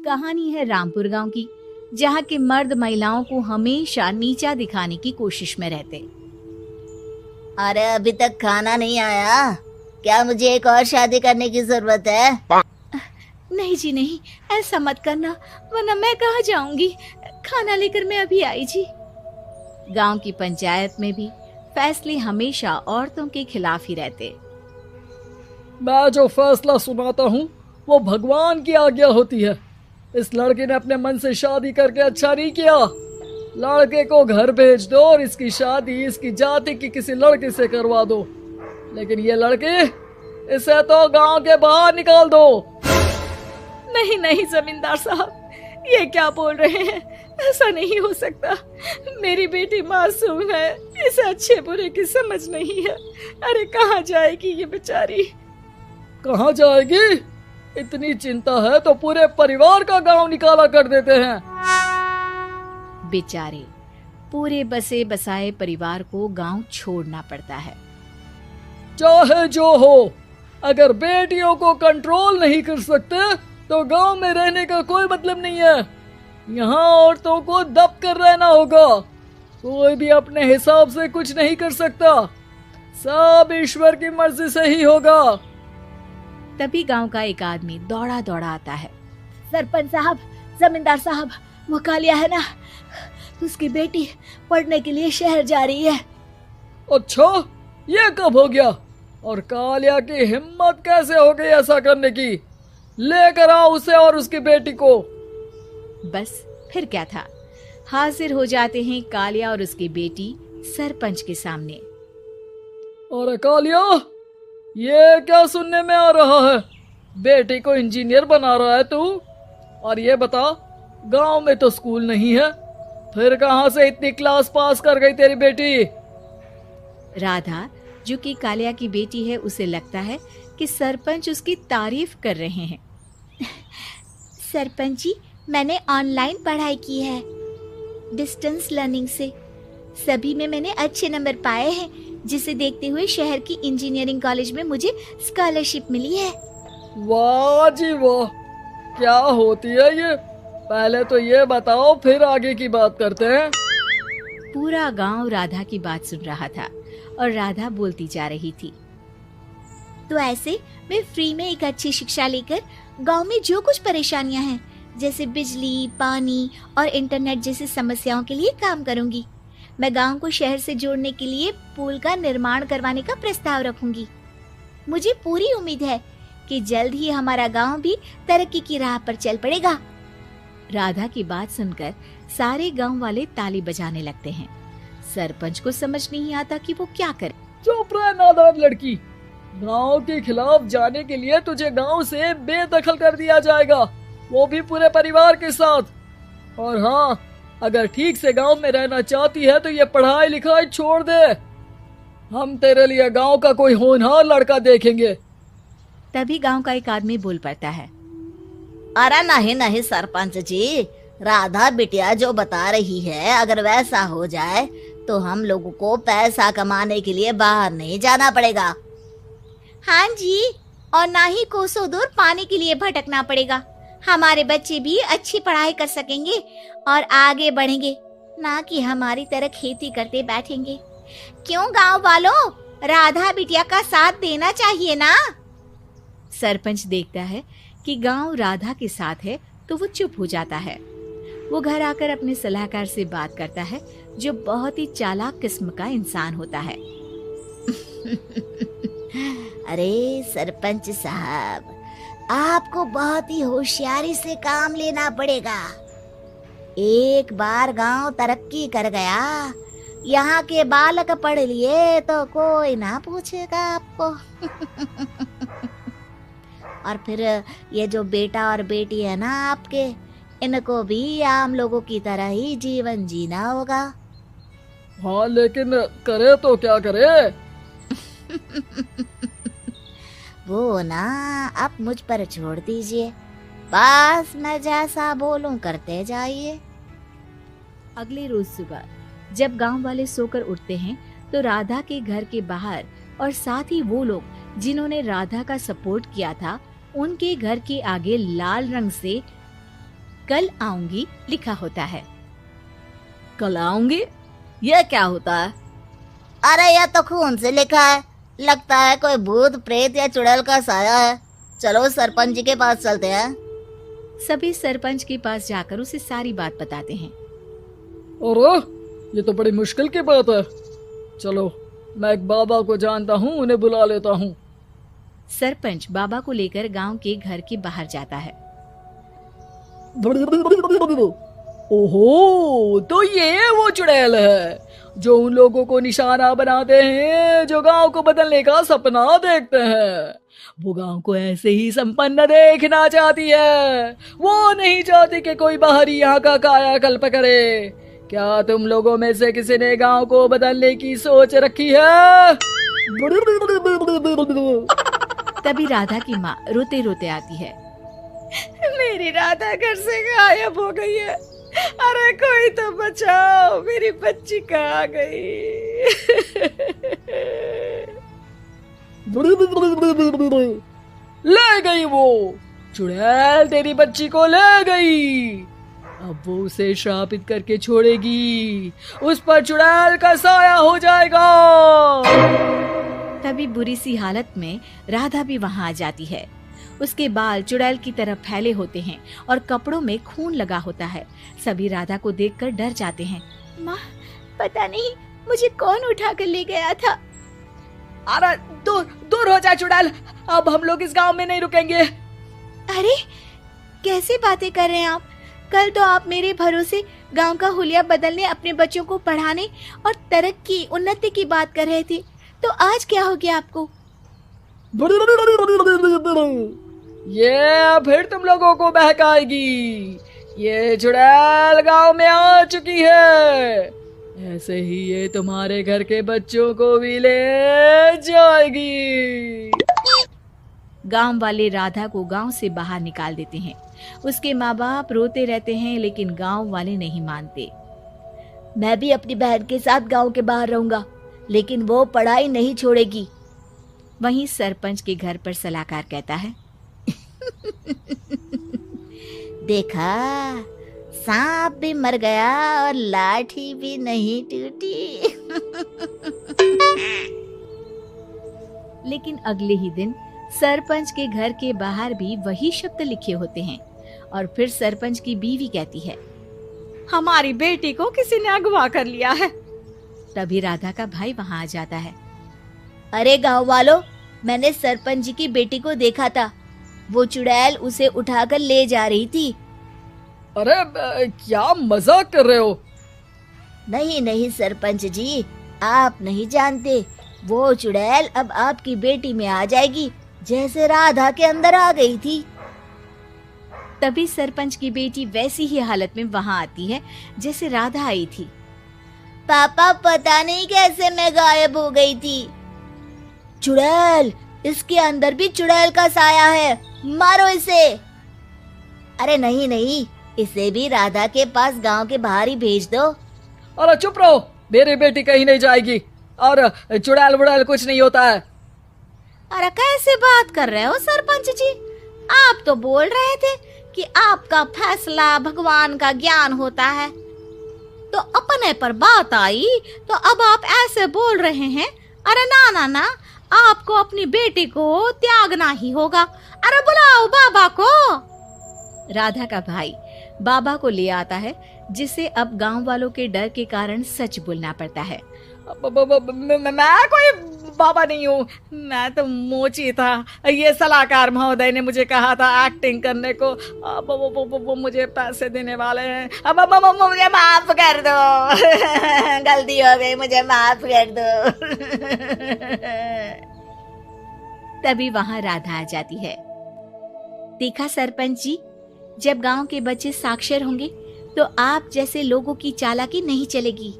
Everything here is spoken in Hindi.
कहानी है रामपुर गांव की, जहाँ के मर्द महिलाओं को हमेशा नीचा दिखाने की कोशिश में रहते। अरे अभी तक खाना नहीं आया, क्या मुझे एक और शादी करने की जरूरत है? नहीं जी नहीं, ऐसा मत करना, वरना मैं कहाँ जाऊंगी। खाना लेकर मैं अभी आई जी। गांव की पंचायत में भी फैसले हमेशा औरतों के खिलाफ ही रहते। मैं जो फैसला सुनाता हूँ वो भगवान की आज्ञा होती है। इस लड़के ने अपने मन से शादी करके अच्छा नहीं किया। लड़के को घर भेज दो और इसकी शादी इसकी जाति की किसी लड़के से करवा दो, लेकिन ये लड़के, इसे तो गांव के बाहर निकाल दो। नहीं नहीं जमींदार साहब, ये क्या बोल रहे हैं? ऐसा नहीं हो सकता। मेरी बेटी मासूम है, इसे अच्छे बुरे की समझ नहीं है। अरे कहाँ जाएगी ये बेचारी? कहाँ जाएगी? इतनी चिंता है तो पूरे परिवार का गांव निकाला कर देते हैं। बेचारे पूरे बसे बसाए परिवार को गांव छोड़ना पड़ता है। चाहे जो हो, अगर बेटियों को कंट्रोल नहीं कर सकते तो गांव में रहने का कोई मतलब नहीं है। यहाँ औरतों को दब कर रहना होगा। कोई भी अपने हिसाब से कुछ नहीं कर सकता, सब ईश्वर की मर्जी से ही होगा। तभी गांव का एक आदमी दौड़ा दौड़ा आता है। सरपंच साहब, जमींदार साहब, वो कालिया है ना, उसकी बेटी पढ़ने के लिए शहर जा रही है। अच्छा, ये कब हो गया? और कालिया की हिम्मत कैसे हो गई ऐसा करने की? लेकर आओ उसे और उसकी बेटी को। बस फिर क्या था, हाजिर हो जाते हैं कालिया और उसकी बेटी सरपंच के सामने। अरे कालिया, ये क्या सुनने में आ रहा है? बेटी को इंजीनियर बना रहा है तू? और ये बता, गांव में तो स्कूल नहीं है, फिर कहां से इतनी क्लास पास कर गई तेरी बेटी? राधा, जो कि कालिया की बेटी है, उसे लगता है कि सरपंच उसकी तारीफ कर रहे हैं। सरपंच जी, मैंने ऑनलाइन पढ़ाई की है, डिस्टेंस लर्निंग से। सभी में मैंने अच्छे नंबर पाए हैं, जिसे देखते हुए शहर की इंजीनियरिंग कॉलेज में मुझे स्कॉलरशिप मिली है। वाह जी वाह, क्या होती है ये? पहले तो ये बताओ, फिर आगे की बात करते हैं। पूरा गांव राधा की बात सुन रहा था और राधा बोलती जा रही थी। तो ऐसे मैं फ्री में एक अच्छी शिक्षा लेकर गांव में जो कुछ परेशानियां हैं, जैसे बिजली, पानी और इंटरनेट जैसी समस्याओं के लिए काम करूंगी। मैं गांव को शहर से जोड़ने के लिए पुल का निर्माण करवाने का प्रस्ताव रखूंगी। मुझे पूरी उम्मीद है कि जल्द ही हमारा गांव भी तरक्की की राह पर चल पड़ेगा। राधा की बात सुनकर सारे गांव वाले ताली बजाने लगते हैं। सरपंच को समझ नहीं आता कि वो क्या करे। चुप रह नादान लड़की, गांव के खिलाफ जाने के लिए तुझे गांव से बेदखल कर दिया जाएगा, वो भी पूरे परिवार के साथ। और हाँ, अगर ठीक से गांव में रहना चाहती है तो ये पढ़ाई लिखाई छोड़ दे। हम तेरे लिए गांव का कोई होनहार लड़का देखेंगे। तभी गांव का एक आदमी बोल पड़ता है। अरे नहीं नहीं सरपंच जी, राधा बिटिया जो बता रही है, अगर वैसा हो जाए तो हम लोगों को पैसा कमाने के लिए बाहर नहीं जाना पड़ेगा। हाँ जी, और ना ही कोसों दूर पानी के लिए भटकना पड़ेगा। हमारे बच्चे भी अच्छी पढ़ाई कर सकेंगे और आगे बढ़ेंगे, ना कि हमारी तरह खेती करते बैठेंगे। क्यों गांव वालों, राधा बिटिया का साथ देना चाहिए ना। सरपंच देखता है कि गांव राधा के साथ है तो वो चुप हो जाता है। वो घर आकर अपने सलाहकार से बात करता है, जो बहुत ही चालाक किस्म का इंसान होता है। अरे सरपंच साहब, आपको बहुत ही होशियारी से काम लेना पड़ेगा। एक बार गांव तरक्की कर गया, यहाँ के बालक पढ़ लिए तो कोई ना पूछेगा आपको। और फिर ये जो बेटा और बेटी है ना आपके, इनको भी आम लोगों की तरह ही जीवन जीना होगा। हाँ, लेकिन करे तो क्या करे? वो ना आप मुझ पर छोड़ दीजिए, बस मैं जैसा बोलूं करते जाइए। अगले रोज सुबह जब गांव वाले सोकर उठते हैं तो राधा के घर के बाहर और साथ ही वो लोग जिन्होंने राधा का सपोर्ट किया था, उनके घर के आगे लाल रंग से कल आऊंगी लिखा होता है। कल आऊंगी, यह क्या होता है? अरे यह तो खून से लिखा है, लगता है कोई भूत प्रेत या चुड़ैल का साया है। चलो सरपंच जी के पास चलते हैं। सभी सरपंच के पास जाकर उसे सारी बात बताते हैं। अरे ये तो बड़ी मुश्किल की बात है। चलो मैं एक बाबा को जानता हूँ, उन्हें बुला लेता हूँ। सरपंच बाबा को लेकर गांव के घर के बाहर जाता है। ओहो, तो ये वो चुड़ैल है जो उन लोगों को निशाना बनाते हैं जो गांव को बदलने का सपना देखते हैं। वो गांव को ऐसे ही संपन्न देखना चाहती है, वो नहीं चाहती कि कोई बाहरी यहाँ का कायाकल्प करे। क्या तुम लोगों में से किसी ने गांव को बदलने की सोच रखी है? तभी राधा की माँ रोते रोते आती है। मेरी राधा घर से गायब हो गई है। अरे कोई तो बचाओ, मेरी बच्ची कहाँ गई? ले गई वो चुड़ैल, तेरी बच्ची को ले गई। अब वो उसे श्रापित करके छोड़ेगी, उस पर चुड़ैल का साया हो जाएगा। तभी बुरी सी हालत में राधा भी वहां आ जाती है। उसके बाल चुड़ैल की तरफ फैले होते हैं और कपड़ों में खून लगा होता है। सभी राधा को देखकर डर जाते हैं। माँ, पता नहीं मुझे कौन उठा कर ले गया था। अरे दूर दूर हो जा चुड़ैल, अब हम लोग इस गांव में नहीं रुकेंगे। अरे कैसे बातें कर रहे हैं आप? कल तो आप मेरे भरोसे गांव का हुलिया बदलने, अपने बच्चों को पढ़ाने और तरक्की उन्नति की बात कर रहे थे, तो आज क्या हो गया आपको? ये फिर तुम लोगों को बहकाएगी। ये चुड़ैल गांव में आ चुकी है, ऐसे ही ये तुम्हारे घर के बच्चों को भी ले जाएगी। गांव वाले राधा को गांव से बाहर निकाल देते हैं। उसके माँ बाप रोते रहते हैं, लेकिन गांव वाले नहीं मानते। मैं भी अपनी बहन के साथ गांव के बाहर रहूंगा, लेकिन वो पढ़ाई नहीं छोड़ेगी। वहीं सरपंच के घर पर सलाहकार कहता है। देखा, सांप भी मर गया और लाठी भी नहीं टूटी। लेकिन अगले ही दिन सरपंच के घर के बाहर भी वही शब्द लिखे होते हैं। और फिर सरपंच की बीवी कहती है, हमारी बेटी को किसी ने अगवा कर लिया है। तभी राधा का भाई वहां आ जाता है। अरे गांव वालों, मैंने सरपंच जी की बेटी को देखा था। वो चुड़ैल उसे उठाकर ले जा रही थी। अरे क्या मजाक कर रहे हो? नहीं नहीं सरपंच जी, आप नहीं जानते। वो चुड़ैल अब आपकी बेटी में आ जाएगी, जैसे राधा के अंदर आ गई थी। तभी सरपंच की बेटी वैसी ही हालत में वहां आती है जैसे राधा आई थी। पापा, पता नहीं कैसे मैं गायब हो गई थी। चुड़ैल, इसके अंदर भी चुड़ैल का साया है, मारो इसे। अरे नहीं नहीं, इसे भी राधा के पास गांव के बाहर ही भेज दो। अरे चुप रहो, मेरी बेटी कहीं नहीं जाएगी और चुड़ैल वुड़ैल कुछ नहीं होता है। अरे कैसे बात कर रहे हो सरपंच जी? आप तो बोल रहे थे कि आपका फैसला भगवान का ज्ञान होता है, तो अपने पर बात आई तो अब आप ऐसे बोल रहे हैं। अरे ना ना ना, आपको अपनी बेटी को त्यागना ही होगा। अरे बुलाओ बाबा को। राधा का भाई बाबा को ले आता है, जिसे अब गांव वालों के डर के कारण सच बोलना पड़ता है। मैं कोई बाबा नहीं हूँ, मैं तो मोची था। ये सलाहकार महोदय ने मुझे कहा था एक्टिंग करने को। वो मुझे पैसे देने वाले हैं। अब मुझे माफ कर दो। गलती हो गई, मुझे माफ कर दो। तभी वहां राधा आ जाती है। देखा सरपंच जी, जब गांव के बच्चे साक्षर होंगे तो आप जैसे लोगों की चालाकी नहीं चलेगी।